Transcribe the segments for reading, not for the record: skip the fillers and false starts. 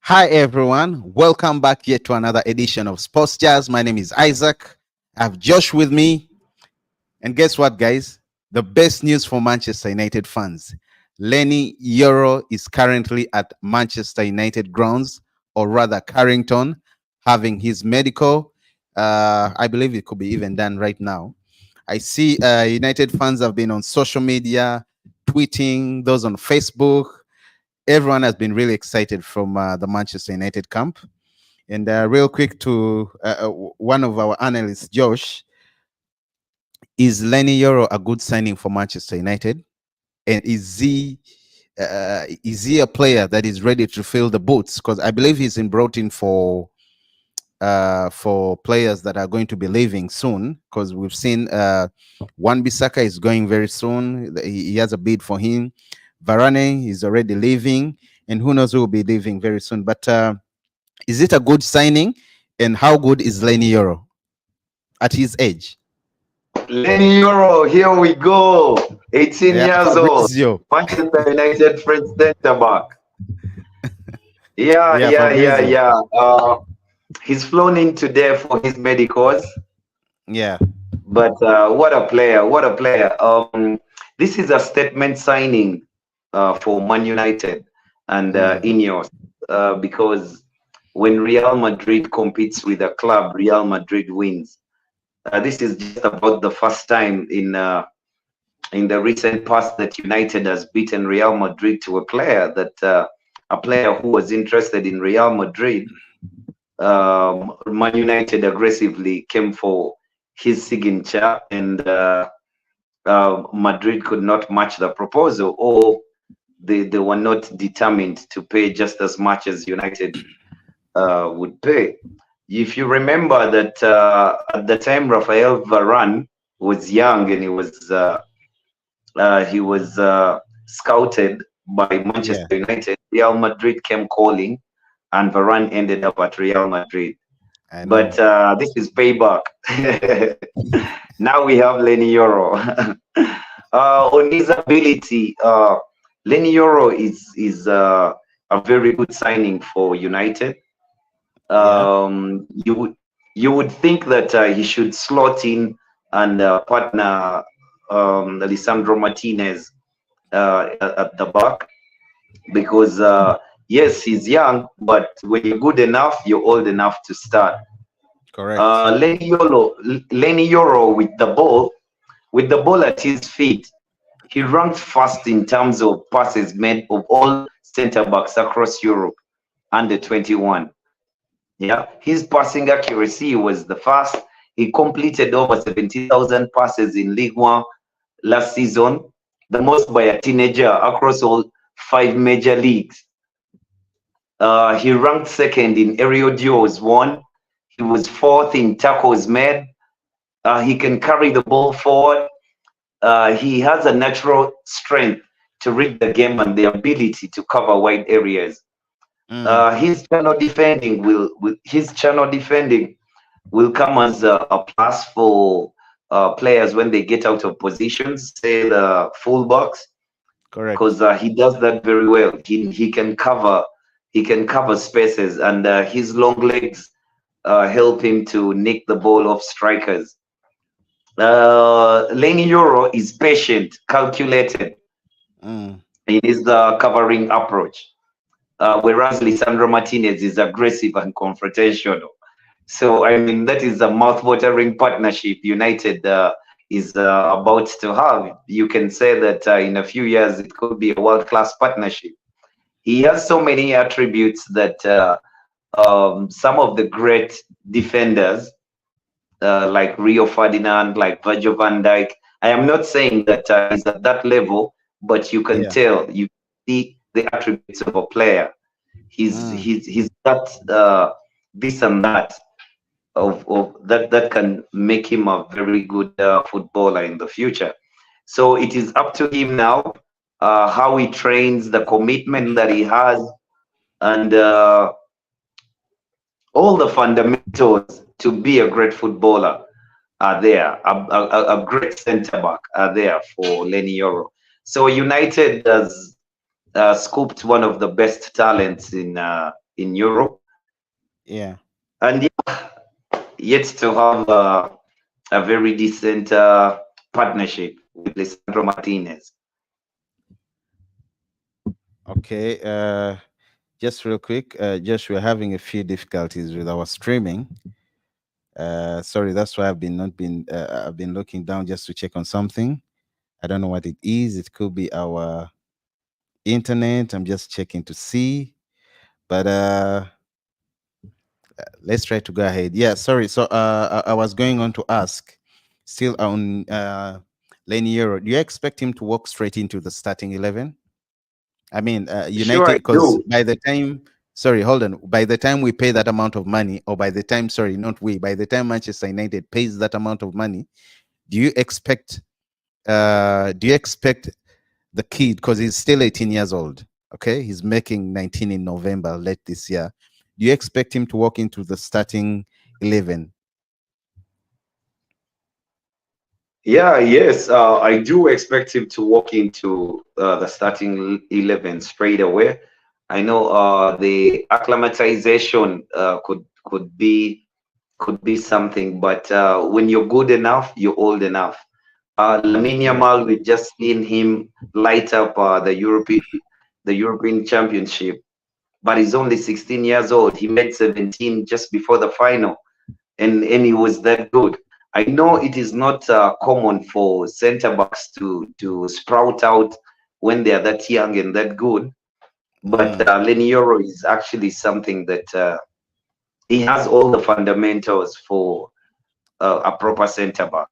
Hi everyone, welcome back yet to another edition of Sports Jazz. My name is Isaac. I have Josh with me, and guess what, guys? The best news for Manchester United fans. Lenny Euro is currently at Manchester United grounds, or rather Carrington, having his medical. I believe it could be even done right now. I see United fans have been on social media, tweeting, those on Facebook. Everyone has been really excited from the Manchester United camp. And real quick to one of our analysts, Josh, is Lenny Euro a good signing for Manchester United? And is he a player that is ready to fill the boots? Because I believe he's been brought in for players that are going to be leaving soon. Because we've seen Wan-Bissaka is going very soon. He has a bid for him. Varane is already leaving, and who knows who will be leaving very soon. But is it a good signing? And how good is Lenny Euro at his age? Lenny Euro, here we go. 18 Yeah, years old. Fabrizio. Manchester United French centre back. Yeah, Yeah, yeah, yeah, Fabrizio. yeah. He's flown in today for his medicals. Yeah. But what a player! What a player! This is a statement signing for Man United and Ineos because when Real Madrid competes with a club, Real Madrid wins. This is just about the first time in the recent past that United has beaten Real Madrid to a player who was interested in Real Madrid. Man United aggressively came for his signature, and Madrid could not match the proposal, or they were not determined to pay just as much as United would pay. If you remember that at the time Rafael Varane was young and he was scouted by Yeah. Manchester United, Real Madrid came calling, and Varane ended up at Real Madrid. I But know. this is payback. Now we have Lenny Euro. On his ability, Lenny Euro is a very good signing for United. Yeah. Um, you would you would think that he should slot in and partner Lisandro Martinez at the back because yes, he's young, but when you're good enough, you're old enough to start. Correct. Lenny Euro with the ball at his feet, he ranked first in terms of passes made of all center backs across Europe under 21. Yeah, his passing accuracy was the first. He completed over 70,000 passes in League One last season, the most by a teenager across all five major leagues. He ranked second in aerial duels won. He was fourth in tackles made. He can carry the ball forward. He has a natural strength to read the game and the ability to cover wide areas. Mm. His channel defending will come as a plus for players when they get out of positions, say the fullbacks, because Correct. he does that very well. He can cover spaces, and his long legs help him to nick the ball off strikers. Lenny Euro is patient, calculated Mm. in his covering approach, whereas Lisandro Martinez is aggressive and confrontational. So, I mean, that is a mouth-watering partnership United is about to have. You can say that in a few years it could be a world-class partnership. He has so many attributes that some of the great defenders, like Rio Ferdinand, like Virgil van Dijk, I am not saying that he's at that level, but you can Yeah. tell, you see the attributes of a player. Mm. He's got this and that of that can make him a very good footballer in the future. So it is up to him now, how he trains, the commitment that he has, and all the fundamentals to be a great footballer are there. A great centre back are there for Lenny Euro. So United has scooped one of the best talents in Europe, Yeah. and yet to have a very decent partnership with Lisandro Martinez. Okay. Just real quick, Josh, we're having a few difficulties with our streaming. Sorry, that's why I've been looking down just to check on something. I don't know what it is. It could be our internet. I'm just checking to see. But let's try to go ahead. Yeah, sorry. So I was going on to ask, still on Leniero, do you expect him to walk straight into the starting 11? I mean, Sure, United, I because do. by the time, sorry, hold on, by the time we pay that amount of money, or by the time, sorry, not we, by the time Manchester United pays that amount of money, do you expect, the kid, because he's still 18 years old, okay, he's making 19 in November late this year, do you expect him to walk into the starting 11? Yeah, yes, I do expect him to walk into the starting 11 straight away. I know the acclimatization could be something, but when you're good enough, you're old enough. Lamine Yeah. Yamal, we just seen him light up the European Championship, but he's only 16 years old. He made 17 just before the final, and he was that good. I know it is not common for center backs to sprout out when they are that young and that good, but Mm. Lenny Yoro is actually something that he has all the fundamentals for a proper center back.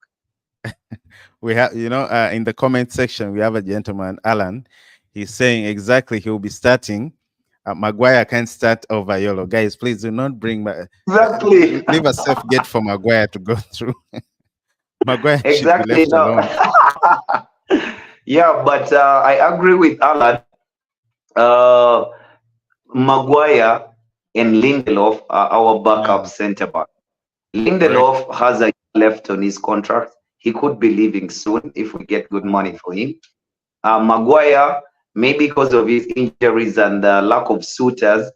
We have, in the comment section, we have a gentleman, Alan. He's saying exactly he'll be starting. Maguire can't start over Yolo. Guys, please do not bring, Exactly. leave a safe gate for Maguire to go through. Maguire should be Exactly. left No. alone. Yeah, but I agree with Alan. Uh, Maguire and Lindelof are our backup Yeah, center back. correct. Lindelof has a year left on his contract. He could be leaving soon if we get good money Mm. for him. Maguire, maybe because of his injuries and lack of suitors,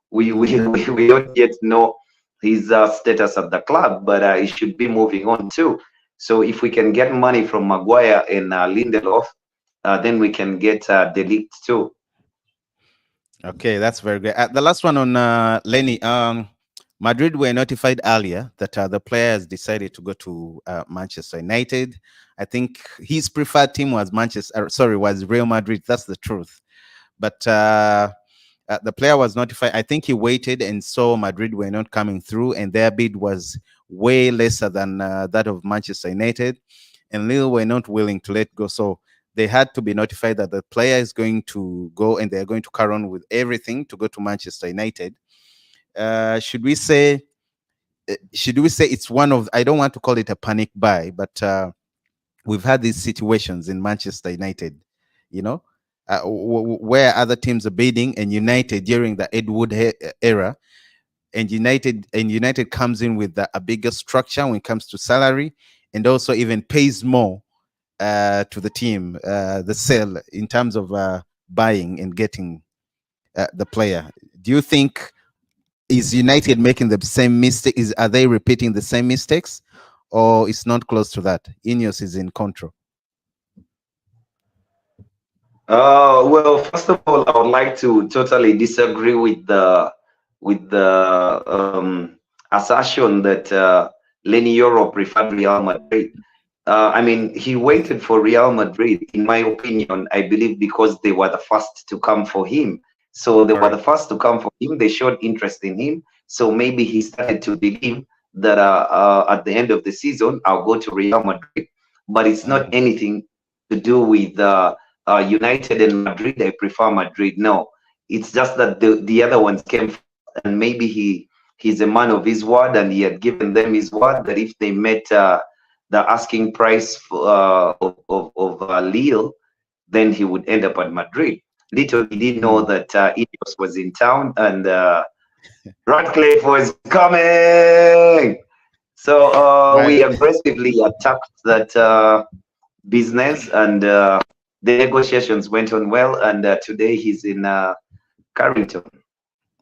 we, we, Mm. we don't yet know his status at the club, but he should be moving on too. So if we can get money from Maguire and Lindelof, then we can get Delict too. Okay, that's very good. The last one on Lenny. Madrid were notified earlier that the player has decided to go to Manchester United. I think his preferred team was was Real Madrid. That's the truth. But the player was notified. I think he waited and saw Madrid were not coming through, and their bid was way lesser than that of Manchester United, and Lille were not willing to let go. So they had to be notified that the player is going to go, and they're going to carry on with everything to go to Manchester United. Should we say? Should we say it's one of? I don't want to call it a panic buy, but we've had these situations in Manchester United, you know, where other teams are bidding, and United during the era, and United comes in with a bigger structure when it comes to salary, and also even pays more to the team, the sale in terms of buying and getting the player. Do you think is United making the same mistake? Are they repeating the same mistakes, or it's not close to that? Ineos is in control. Well, first of all, I would like to totally disagree with the assertion that Lenny Yoro preferred Real Madrid. I mean, he waited for Real Madrid, in my opinion, I believe because they were the first to come for him. So they were the Correct. first to come for him. They showed interest in him. So maybe he started to believe that at the end of the season, I'll go to Real Madrid. But it's not Mm. anything to do with United and Madrid. I prefer Madrid. No, it's just that the other ones came first, and maybe he's a man of his word, and he had given them his word that if they met the asking price of Lille, then he would end up at Madrid. Little he didn't know Mm. that Ineos was in town and Radcliffe was coming. So we Right. aggressively attacked that business, and the negotiations went on well. And today he's in Carrington.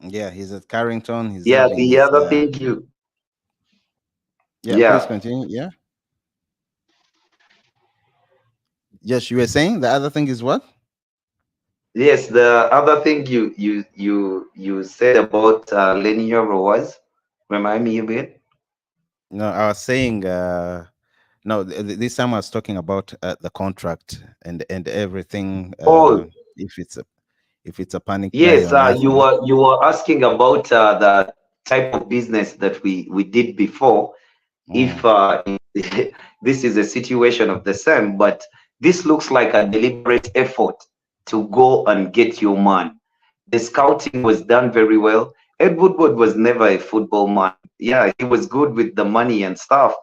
Yeah, he's at Carrington. He's Yeah, having the his other thing you, yeah, please yeah, continue. Yeah. Yes, you were saying the other thing is what? yes, the other thing you said about Lenny Yoro was, remind me a bit. No, I was saying no, this time I was talking about the contract and everything. Oh, If it's a panic buy yes, or nothing. you were asking about the type of business that we did before. If Mm. this is a situation of the same, but this looks like a deliberate effort to go and get your man. The scouting was done very well. Ed Woodward was never a football man. Yeah, he was good with the money and stuff,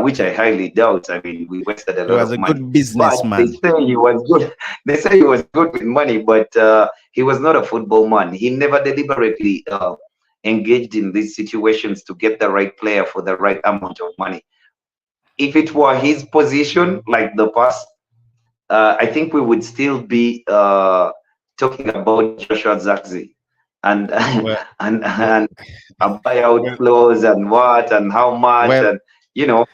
which I highly doubt. I mean, we wasted a He lot was of a money. good But they businessman. say he was good. They say he was good with money, but he was not a football man. He never deliberately engaged in these situations to get the right player for the right amount of money. If it were his position, like the past, I think we would still be talking about Joshua Zirkzee and Well, well, and a buyout well, clause and what and how much well. and you know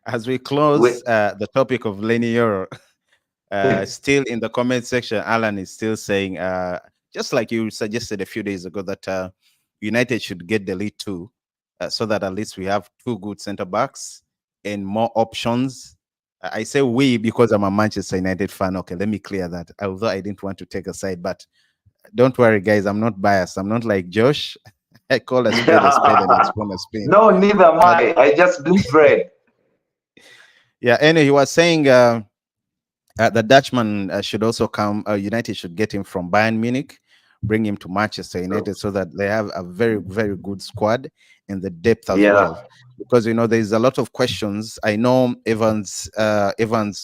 As we we, close the topic of linear, still in the comment section, Alan is still saying, just like you suggested a few days ago, that United should get the lead too, so that at least we have two good center backs and more options. I say we because I'm a Manchester United fan. Okay, let me clear that. Although I didn't want to take a side, but don't worry, guys. I'm not biased. I'm not like Josh. I call a spade and a spoon a spade. no, neither am But I just bleed bread. yeah, anyway, he was saying. The Dutchman should also come. United should get him from Bayern Munich, bring him to Manchester True. United, so that they have a very, very good squad and the depth as Yeah, well. Because there's a lot of questions. I know Evans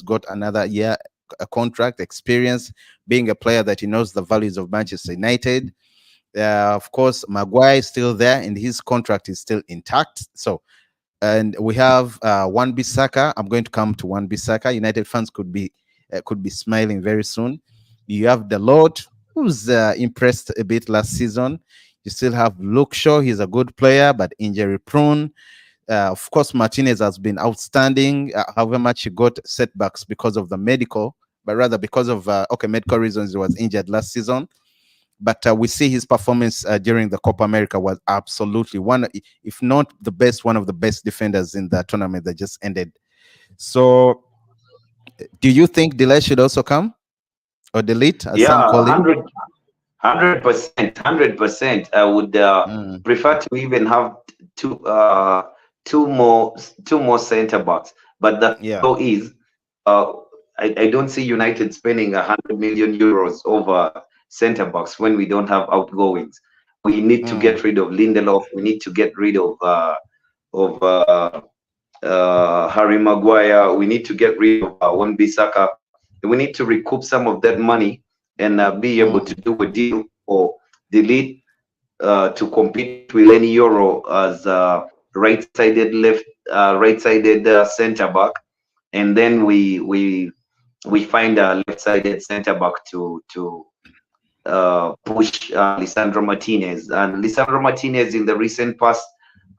got another year a contract experience, being a player that he knows the values of Manchester United. Of course, Maguire is still there, and his contract is still intact. So and we have Wan Bissaka. I'm going to come to Wan Bissaka. United fans could be smiling very soon. You have the Lord, who's impressed a bit last season. You still have Luke Shaw. He's a good player, but injury prone. Of course, Martinez has been outstanding. However much he got setbacks because of the medical, but rather because of medical reasons, he was injured last season. But we see his performance during the Copa America was absolutely one, if not the best, one of the best defenders in the tournament that just ended. So, do you think delay should also come, or delete, as some yeah, call him? 100%, 100%. I would Mm, prefer to even have two two more two more center backs. But the yeah. thought is, uh, I don't see United spending 100 million euros over center backs when we don't have outgoings. We need to Mm, get rid of Lindelof. We need to get rid of Harry Maguire. We need to get rid of Wan-Bissaka. We need to recoup some of that money and be able to mm. do a deal or delete to compete with Lenny Euro as right-sided center back, and then we find a left-sided center back to push Lisandro Martinez. And Lisandro Martinez in the recent past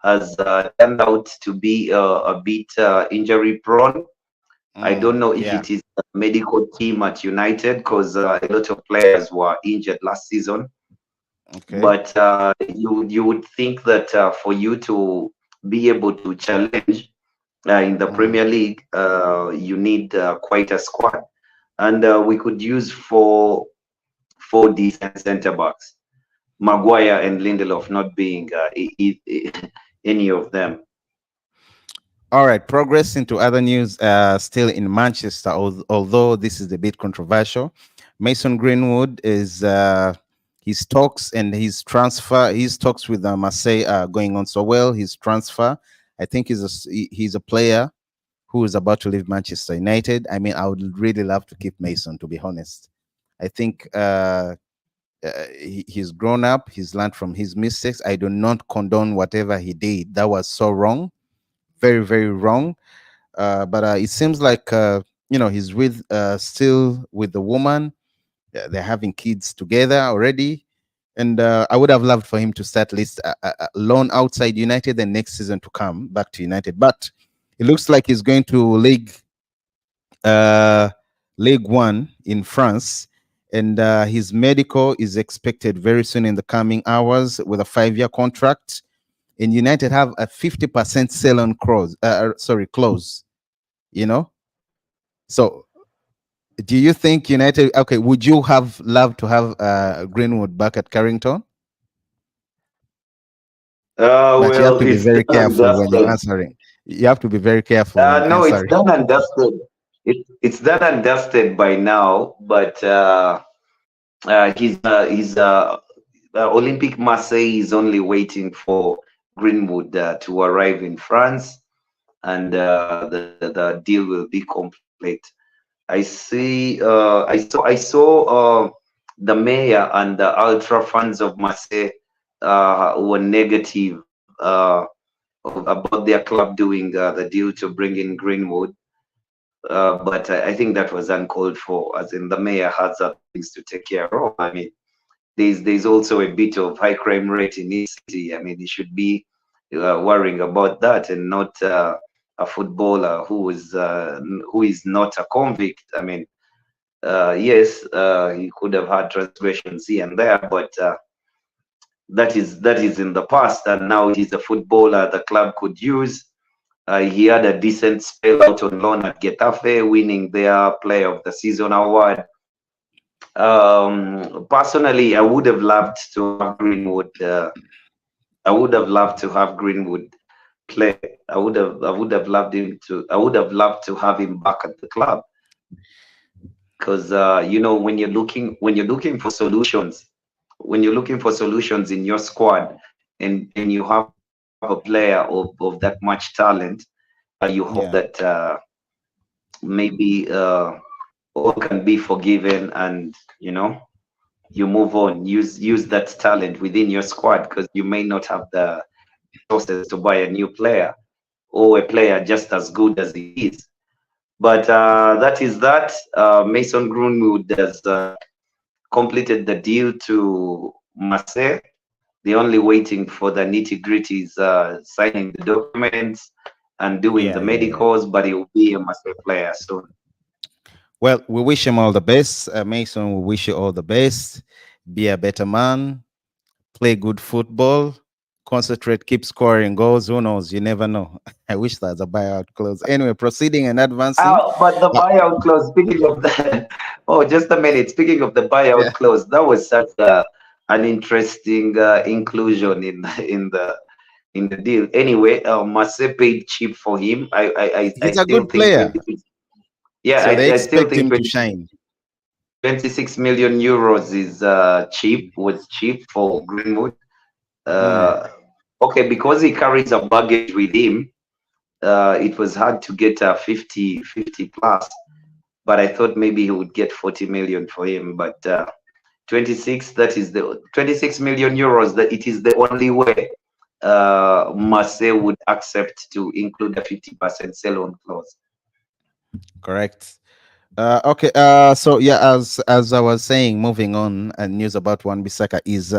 has turned out to be a bit injury prone. I don't know if Yeah. it is the medical team at United because a lot of players were injured last season. Okay. But you would think that for you to be able to challenge in the Mm. Premier League, you need quite a squad, and we could use four decent centre backs. Maguire and Lindelof not being any of them. All right, progress into other news. Still in Manchester, although this is a bit controversial. Mason Greenwood is his talks and his talks with Marseille are going on so well. His transfer, I think, he's a player who is about to leave Manchester United. I mean, I would really love to keep Mason, to be honest. I think he's grown up. He's learned from his mistakes. I do not condone whatever he did. That was so wrong, very, very wrong. But it seems like he's with still with the woman. They're having kids together already. And I would have loved for him to start least loan outside United, and next season to come back to United. But it looks like he's going to uh, League One in France, and his medical is expected very soon in the coming hours with a 5-year contract. And United have a 50% sell on clause. Close. You know, so do you think United? Okay, would you have loved to have Greenwood back at Carrington? But you have Well, to be it's very done and careful when you're dusted. answering. You have to be very careful when No, it's answering. done and dusted. It's done and dusted by now. But Olympic Marseille is only waiting for Greenwood to arrive in France, and the deal will be complete. I saw the mayor and the ultra fans of Marseille were negative about their club doing the deal to bring in Greenwood. But I think that was uncalled for, as in the mayor has other things to take care of. I mean, there's also a bit of high crime rate in his city. I mean, he should be worrying about that and not a footballer who is not a convict. I mean, yes, he could have had transgressions here and there, but that is in the past, and now he's a footballer the club could use. He had a decent spell out on loan at Getafe, winning their Player of the Season award. Personally, I would have loved to have Greenwood. I would have loved to have Greenwood play. I would have loved him to. I would have loved to have him back at the club, because when you're looking for solutions, in your squad, and you have a player of that much talent, you hope that Yeah. maybe all can be forgiven, and you move on. Use that talent within your squad, because you may not have the resources to buy a new player, or a player just as good as he is. But that is that. Mason Greenwood has completed the deal to Marseille. They're only waiting for the nitty gritties, signing the documents and doing the Yeah, yeah, yeah. medicals, but he will be a Marseille player soon. Well, we wish him all the best. Mason, we wish you all the best. Be a better man. Play good football. Concentrate, keep scoring goals. Who knows? You never know. I wish there's a buyout clause. Anyway, proceeding and advancing. But the Uh, buyout clause, speaking of that, oh, just a minute. Speaking of the yeah. buyout clause, that was such an interesting inclusion in the deal. Anyway, Marseille paid cheap for him. I He's a still good think player. 26. Yeah, So they I still expect think him to 26 shine. 26 million euros is cheap. Was cheap for Greenwood. Mm. Uh, okay, because he carries a baggage with him. It was hard to get a 50 plus, but I thought maybe he would get 40 million for him. But 26, that is the 26 million euros. That it is the only way Marseille would accept to include a 50% sell-on clause. Correct. Okay. So yeah, as I was saying, moving on, news about Wan Bissaka is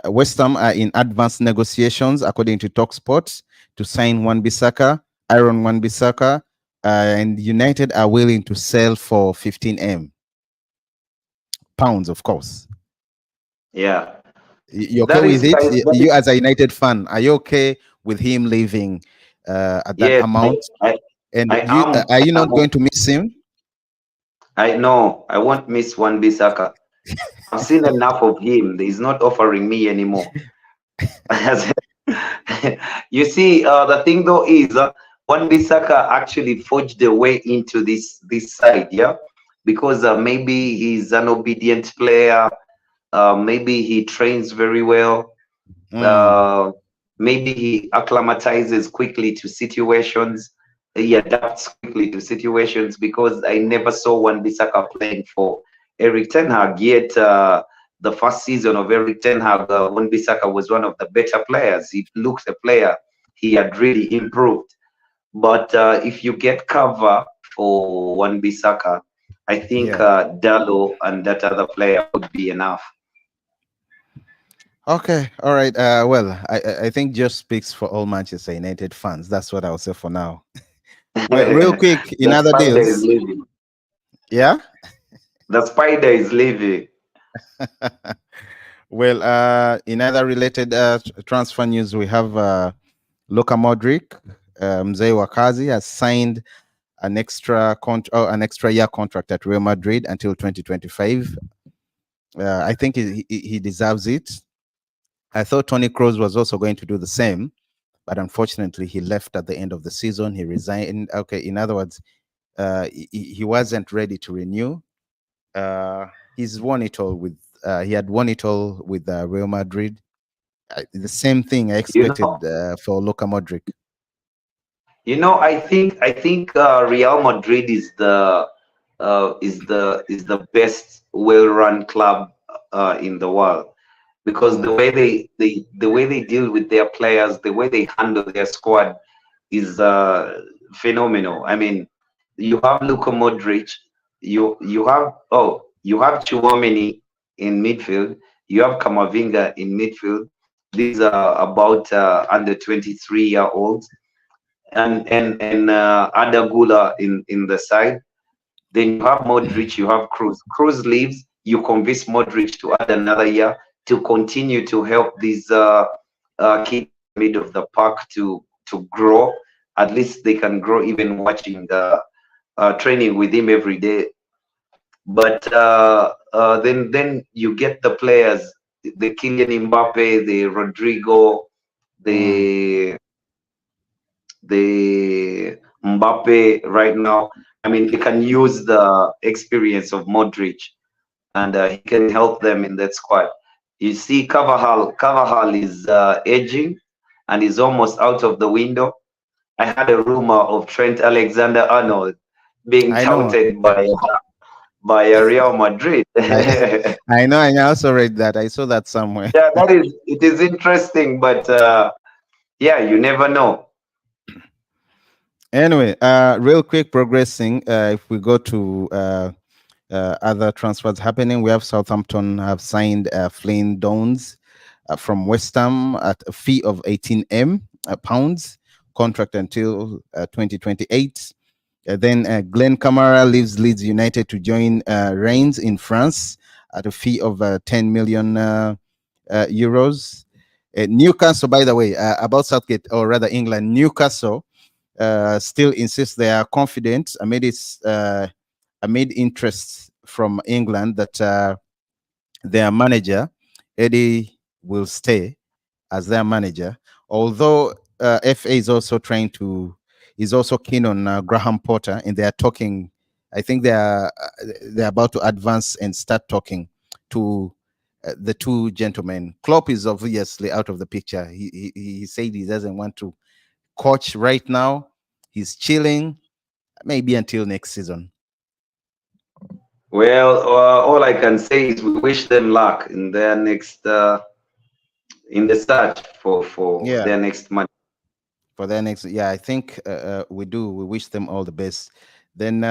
West Ham are in advanced negotiations, according to Talksport, to sign Wan Bissaka, Aaron Wan Bissaka, and United are willing to sell for 15 pounds, of course. Yeah, You okay that with is it? quite. That You is, as a United fan, are you okay with him leaving at that yes, amount? And I am. are I you not am. going to miss him? I know. I won't miss one Bissaka. I've seen enough of him. He's not offering me anymore. You see, the thing though is, Wan Bissaka actually forged a way into this side, yeah, because maybe he's an obedient player. Maybe he trains very well. Mm, Uh, Maybe he acclimatizes quickly to situations. He adapts quickly to situations, because I never saw Wan Bissaka playing for Eric Ten Hag. Yet the first season of Eric Ten Hag, Wan Bissaka was one of the better players. He looked a player. He had really improved. But if you get cover for Wan Bissaka, I think yeah. Dallo and that other player would be enough. Okay, all right. Well, I think just speaks for all Manchester United fans. That's what I'll say for now. Well, real quick, in The other spider is deals, leaving. yeah. The spider is leaving. Well, in other related transfer news, we have Luka Modric, Mzee Wakazi has signed an extra year contract at Real Madrid until 2025. I think he deserves it. I thought Tony Kroos was also going to do the same, but unfortunately, he left at the end of the season. He resigned. Okay, in other words, he wasn't ready to renew. Uh, he's won it all with. He had won it all with Real Madrid. The same thing I You know, expected for Luka Modric. I think Real Madrid is the best well-run club in the world, because the Mm, way they deal with their players, the way they handle their squad is phenomenal. I mean, you have Luka Modric, you have Chouameni in midfield, you have Kamavinga in midfield. These are about under 23-year olds, and Adagula in the side. Then you have Modric, you have Cruz. Cruz leaves, you convince Modric to add another year to continue to help these kids in the mid of the park to grow. At least they can grow even watching training with him every day. But then you get the players, the Kylian Mbappe, the Rodrigo, mm. the Mbappe right now. I mean, they can use the experience of Modric, and he can help them in that squad. You see, Carvajal is aging and is almost out of the window. I had a rumor of Trent Alexander-Arnold being I know. touted by Real Madrid. I Yeah, I know. I also read that. I saw that somewhere. it is interesting, but yeah, you never know. Anyway, real quick, progressing. If we go to other transfers happening, we have Southampton have signed Flynn Downs from West Ham at a fee of 18 pounds, contract until 2028. Then Glenn Kamara leaves Leeds United to join Reims in France at a fee of 10 million euros. Newcastle, by the way, about Southgate, or rather England, Newcastle still insists they are confident amid interest from England that their manager, Eddie, will stay as their manager. Although FA is also keen on Graham Potter, and they are talking. I think they're about to advance and start talking to the two gentlemen. Klopp is obviously out of the picture. He said he doesn't want to coach right now. He's chilling, maybe until next season. Well, all I can say is we wish them luck in their next in the search for Yeah, their next month. for their next. Yeah, I think we do. We wish them all the best. Then,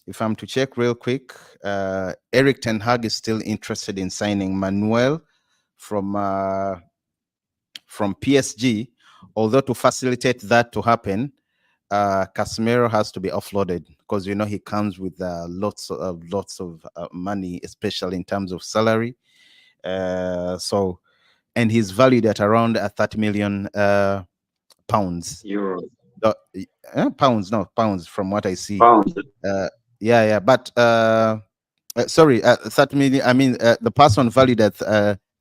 if I'm to check real quick, Eric Ten Hag is still interested in signing Manuel from uh, from PSG. Although to facilitate that to happen, Casemiro has to be offloaded because he comes with lots of money, especially in terms of salary. So, and he's valued at around 30 million pounds. Euros, Uh, pounds, no pounds, from what I see. pounds. Uh, yeah, but sorry, 30 million. I mean, the person valued at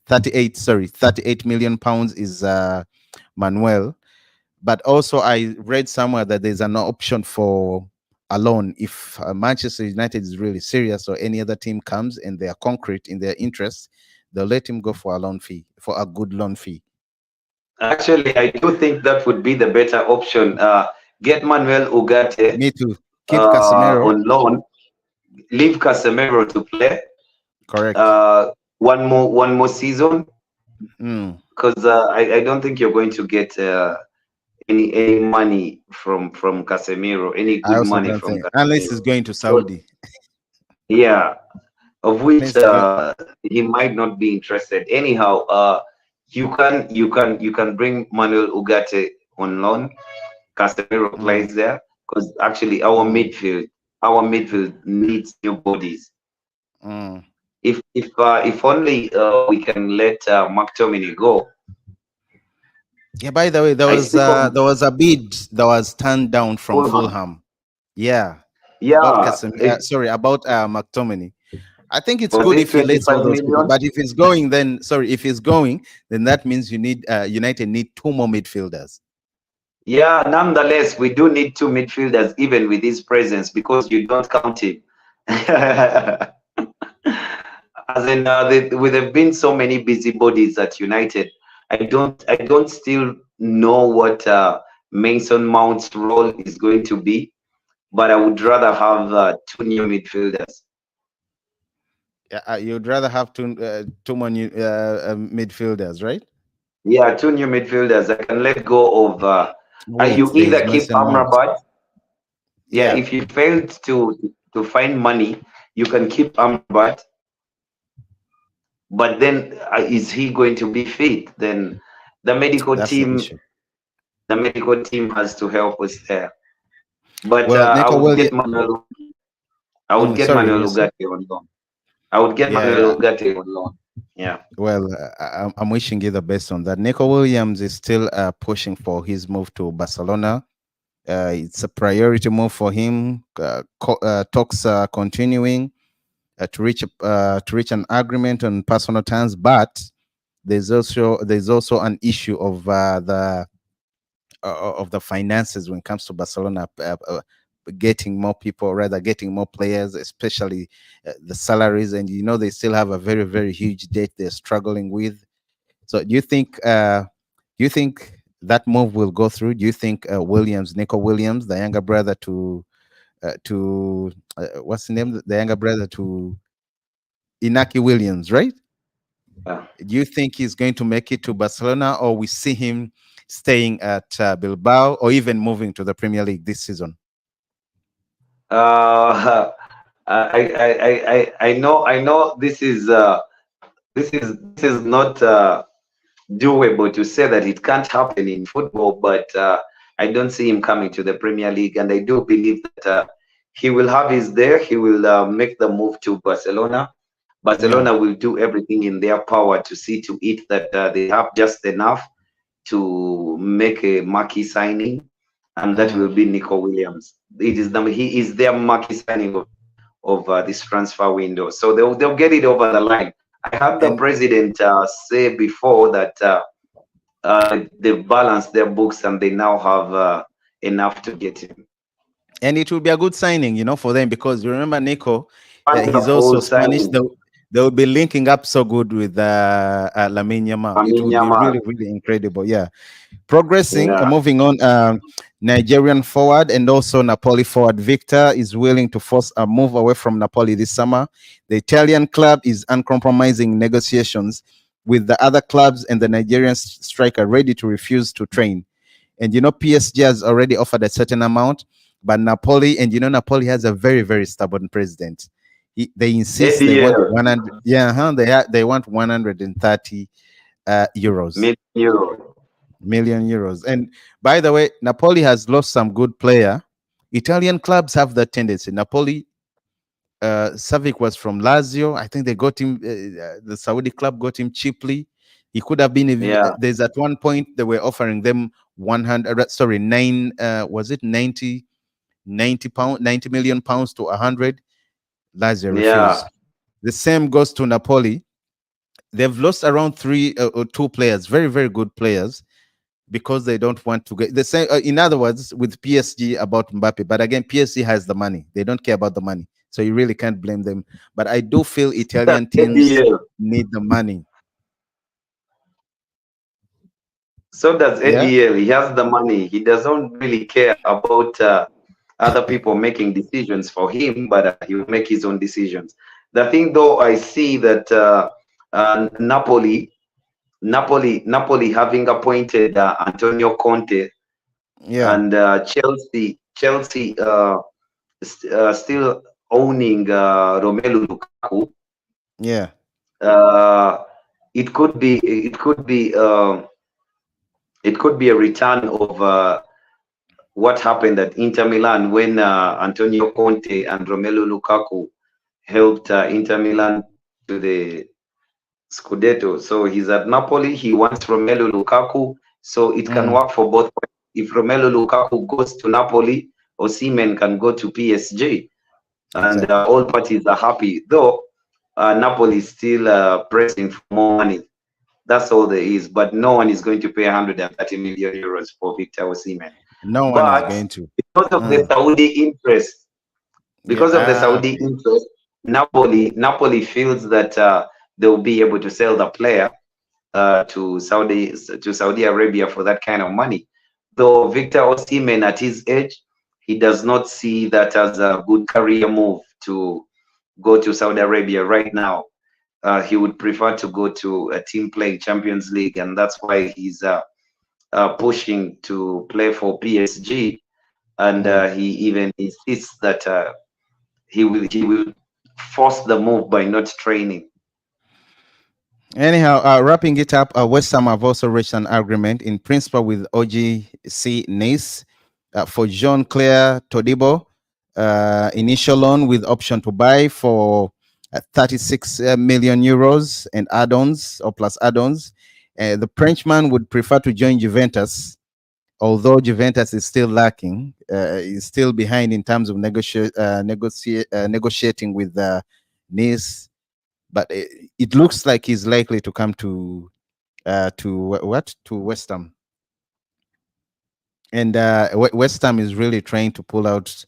38 million pounds is Manuel. But also, I read somewhere that there's an option for a loan if Manchester United is really serious, or any other team comes and they are concrete in their interests, they'll let him go for a loan fee, for a good loan fee. Actually, I do think that would be the better option. Get Manuel Ugarte Me too. Keep Casemiro. on loan. Leave Casemiro to play Correct. uh, one more season, Mm. because I don't think you're going to get any money from Casemiro, any I good also money don't from think, unless he's Casemiro. going to So Saudi. yeah, of which Mr. Hill. he might not be interested. Anyhow, you can bring Manuel Ugarte on loan. Casemiro Mm, plays there because actually mm, our midfield needs new bodies. mm. If only we can let McTominay go. Yeah. By the way, I speak of there was a bid that was turned down from Fulham. Fulham. Yeah, about Yeah, sorry, about McTominay. I think it's was good it if he lets all 25 those people. million? But if he's going, then sorry, if he's going, then that means you need United need two more midfielders. Yeah, nonetheless, we do need two midfielders even with his presence because you don't count him. As in, there have been so many busybodies at United. I don't still know what Mason Mount's role is going to be, but I would rather have two new midfielders. Yeah, you'd rather have two more midfielders, right? Yeah, two new midfielders. I can let go of. You Wait, there is either keep Mason Mount. Amrabat. Yeah, Yeah, if you failed to find money, you can keep Amrabat. But then, is he going to be fit? Then the medical that's the team, issue. the medical team has to help us there. But Well, I Nico would Williams. get Manuel. I would get Sorry, Manuel you said. Ugarte on loan. I would get Yeah, yeah. Manuel Ugarte on loan. Yeah. Well, I'm wishing you the best on that. Nico Williams is still pushing for his move to Barcelona. It's a priority move for him. Talks are continuing to reach an agreement on personal terms, but there's also an issue of the finances when it comes to Barcelona. Getting more people, rather getting more players, especially the salaries, and they still have a very very huge debt they're struggling with. So do you think that move will go through? Do you think Nico Williams, the younger brother to what's the name? The younger brother to Inaki Williams, right? Yeah. Do you think he's going to make it to Barcelona, or we see him staying at Bilbao, or even moving to the Premier League this season? Uh, I know this is not doable to say that it can't happen in football, but I don't see him coming to the Premier League, and I do believe that he will have his there. He will make the move to Barcelona. Yeah. Barcelona will do everything in their power to see to it that they have just enough to make a marquee signing, and that Mm. will be Nico Williams. He is their marquee signing of this transfer window, so they'll get it over the line. I heard the And president say before that they've balanced their books and they now have enough to get him. it will be a good signing, for them, because you remember Nico, he's Wonderful also Spanish. signing, They'll be linking up so good with Lamine Yamal. It Lamine would be Yamal. really, really incredible. Yeah. Progressing, Yeah, moving on. Nigerian forward and also Napoli forward Victor is willing to force a move away from Napoli this summer. The Italian club is uncompromising negotiations with the other clubs, and the Nigerian striker ready to refuse to train. And PSG has already offered a certain amount, but Napoli, and Napoli has a very, very stubborn president. They insist they want ADL, 100. Yeah, they want 130 euros, million euro. million euros. And by the way, Napoli has lost some good player. Italian clubs have that tendency. Napoli, Savic was from Lazio. I think they got him. The Saudi club got him cheaply. He could have been. Yeah, There's at one point they were offering them 100. Sorry, nine. Was it 90 pound, 90 million pounds to 100? Lazio yeah, refused. The same goes to Napoli. They've lost around three or two players, very very good players, because they don't want to get the same. In other words, with PSG about Mbappe, but again, PSG has the money. They don't care about the money, so you really can't blame them. But I do feel that's Italian teams ADL. need the money. So does Yeah, ADL. He has the money. He doesn't really care about other people making decisions for him, but he will make his own decisions. The thing, though, I see that Napoli having appointed Antonio Conte, yeah, and Chelsea still owning Romelu Lukaku. Yeah. Uh, it could be a return of what happened at Inter Milan when Antonio Conte and Romelu Lukaku helped Inter Milan to the Scudetto. So he's at Napoli. He wants Romelu Lukaku, so it can Mm, work for both. If Romelu Lukaku goes to Napoli, Osimhen can go to PSG, and exactly. all parties are happy. Though Napoli is still pressing for more money. That's all there is. But no one is going to pay 130 million euros for Victor Osimhen. No one is But going to. because of the Mm, Saudi interest, yeah. because of the Ah, Saudi okay. interest, Napoli feels that they'll be able to sell the player to Saudi Arabia for that kind of money. Though Victor Osimhen, at his age, he does not see that as a good career move to go to Saudi Arabia right now. He would prefer to go to a team playing Champions League, and that's why he's pushing to play for PSG. And Mm. he even insists that he will force the move by not training. Anyhow, wrapping it up, West Ham have also reached an agreement in principle with OGC Nice for Jean-Claire Todibo, initial loan with option to buy for 36 million euros and add-ons or plus add-ons. The Frenchman would prefer to join Juventus, although Juventus is still lacking, is still behind in terms of negotiating with Nice, but it looks like he's likely to come to West Ham, and West Ham is really trying to pull out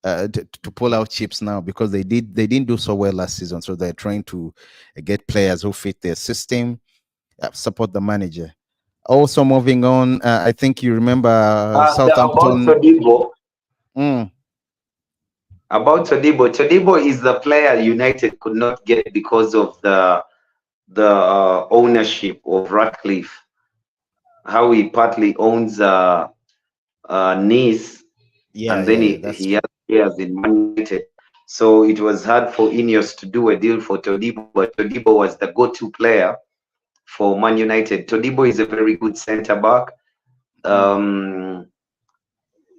to pull out chips now because they didn't do so well last season, so they're trying to get players who fit their system, support the manager. Also, moving on, I think you remember About Southampton. Todibo, Mm, Todibo is the player United could not get because of the ownership of Ratcliffe, how he partly owns Nice, yeah, and then yeah, he, yeah, that's he true. has shares in Man United. So it was hard for Ineos to do a deal for Todibo, but Todibo was the go-to player for Man United. Todibo is a very good centre back. Mm, Um,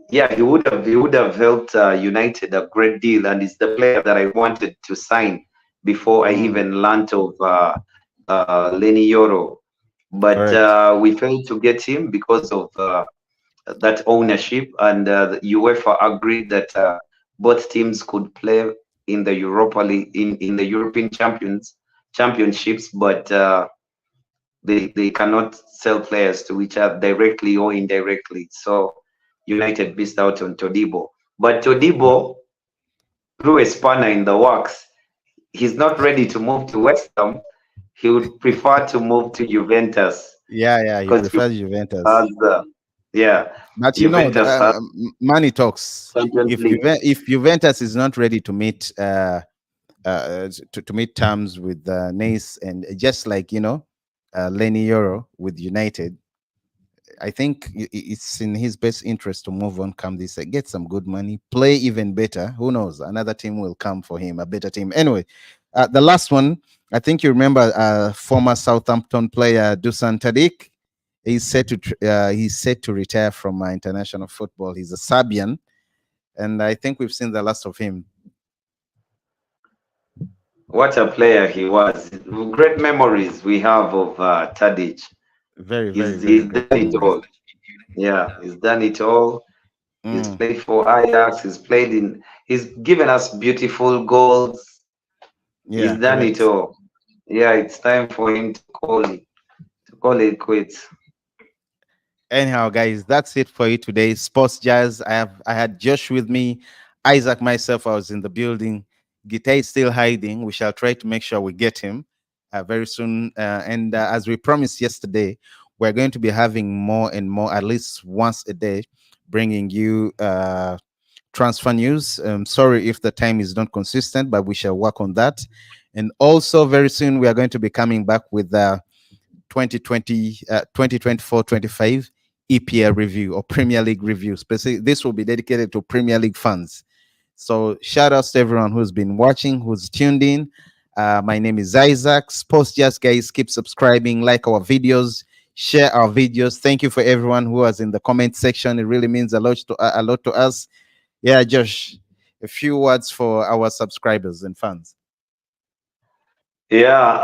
yeah, he would have helped United a great deal, and is the player that I wanted to sign before I mm, even learned of Lenny Yoro. But correct. we failed to get him because of that ownership, and the UEFA agreed that both teams could play in the Europa League, in the European championships, but they cannot sell players to each other directly or indirectly. So United missed out on Todibo. But Todibo threw a spanner in the works. He's not ready to move to West Ham. He would prefer to move to Juventus Yeah, yeah, he because prefers has Juventus. yeah, But you know, Juventus has money talks. Champions League. If Juventus is not ready to meet to meet terms with Nice, and just like Lenny Euro with United, I think it's in his best interest to move on. Come this, get some good money, play even better. Who knows? Another team will come for him, a better team. Anyway, the last one, I think you remember, former Southampton player Dusan Tadic. He's set to retire from international football. He's a Serbian, and I think we've seen the last of him. What a player he was. Great memories we have of Tadic. Very, very, He's very great done it memories. all. Yeah, he's done it all. He's Mm, played for Ajax. He's given us beautiful goals. He's yeah, done it correct. all. Yeah, it's time for him to call it quits. Anyhow, guys, that's it for you today. Sports Jazz. I had Josh with me, Isaac, myself. I was in the building. Gita is still hiding. We shall try to make sure we get him very soon. And as we promised yesterday, we're going to be having more and more, at least once a day, bringing you transfer news. Sorry if the time is not consistent, but we shall work on that. And also, very soon, we are going to be coming back with 2020, 2024-25 EPL review or Premier League review. This will be dedicated to Premier League fans. So shout outs to everyone who's been watching, who's tuned in. My name is Isaac. Sports Just guys, keep subscribing, like our videos, share our videos. Thank you for everyone who was in the comment section. It really means a lot to us. Yeah, Josh, a few words for our subscribers and fans. Yeah,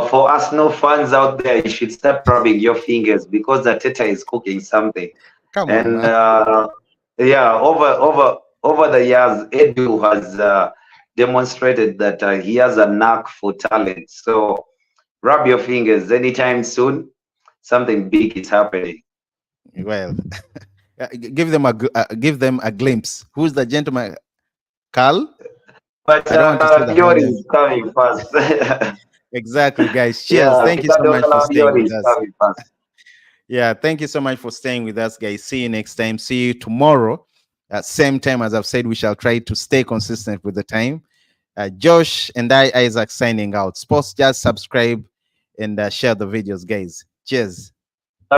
for us no fans out there, you should start rubbing your fingers because the Teta is cooking something. Come on, And man. yeah, over the years, Edu has demonstrated that he has a knack for talent. So rub your fingers. Anytime soon, something big is happening. Well, give them a glimpse. Who's the gentleman? Carl? But I don't want to say the whole Fiori name. is coming fast. Exactly, guys. Cheers. Yeah, Thank you Peter so much for Dollar staying Fiori with is us. coming fast. Yeah, thank you so much for staying with us, guys. See you next time. See you tomorrow at same time. As I've said, we shall try to stay consistent with the time. Josh and I, Isaac, signing out. Sports, just subscribe and share the videos, guys. Cheers.